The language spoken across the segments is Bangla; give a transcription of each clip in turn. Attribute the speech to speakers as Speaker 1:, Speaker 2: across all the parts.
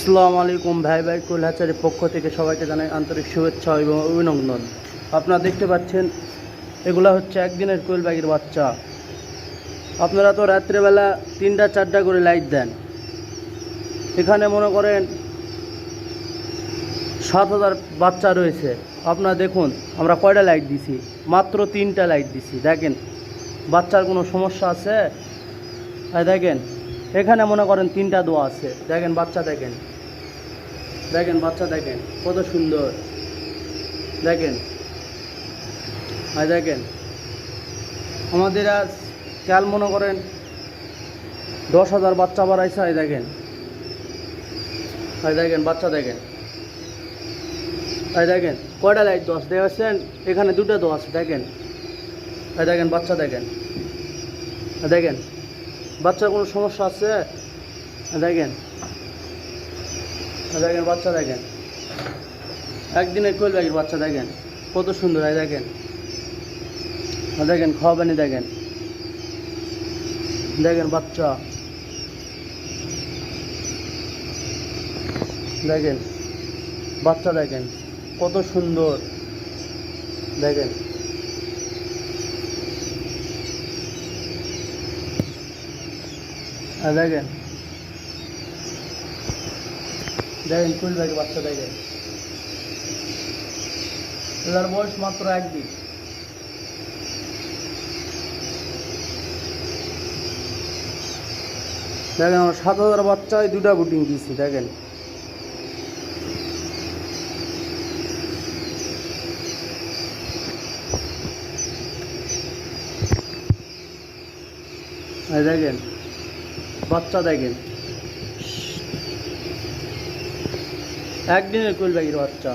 Speaker 1: আসসালামু আলাইকুম ভাই কোয়েল হ্যাচারির পক্ষ থেকে সবাইকে জানাই আন্তরিক শুভেচ্ছা এবং অভিনন্দন। আপনারা দেখতে পাচ্ছেন এগুলা হচ্ছে একদিনের কোয়েল পাখির বাচ্চা। আপনারা তো রাত্রেবেলা 3টা-4টা করে লাইট দেন, এখানে মনে করেন 7,000 বাচ্চা রয়েছে। আপনারা দেখুন আমরা কয়টা লাইট দিছি, মাত্র 3টা লাইট দিছি। দেখেন বাচ্চার কোনো সমস্যা আছে? দেখেন এখানে মনে করেন 3টা দোয়া আছে। দেখেন বাচ্চা, দেখেন দেখেন বাচ্চা, দেখেন কত সুন্দর। দেখেন দেখেন আমাদের আজ কাল মনে করেন 10,000 বাচ্চা বাড়াইছে। দেখেন দেখেন বাচ্চা, দেখেন দেখেন কয়টা লাইট 10 দেখেছেন, এখানে 2টা দোয়া আছে। দেখেন দেখেন বাচ্চা, দেখেন দেখেন বাচ্চার কোনো সমস্যা আছে? দেখেন দেখেন বাচ্চা, দেখেন একদিনের কোয়েল পাখির বাচ্চা। দেখেন কত সুন্দর। দেখেন দেখেন খাওয়াবানি, দেখেন দেখেন বাচ্চা, দেখেন বাচ্চা, দেখেন কত সুন্দর। দেখেন দেখেন দেখেন কোয়েল পাখির বাচ্চা। দেখেন এটার বয়স মাত্র 1 দিন। দেখেন আমরা 7,000 বাচ্চায় 2টা বুটিং দিয়েছি। দেখেন দেখেন বাচ্চা, দেখেন একদিনের কোয়েল পাখির বাচ্চা।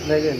Speaker 1: দেখেন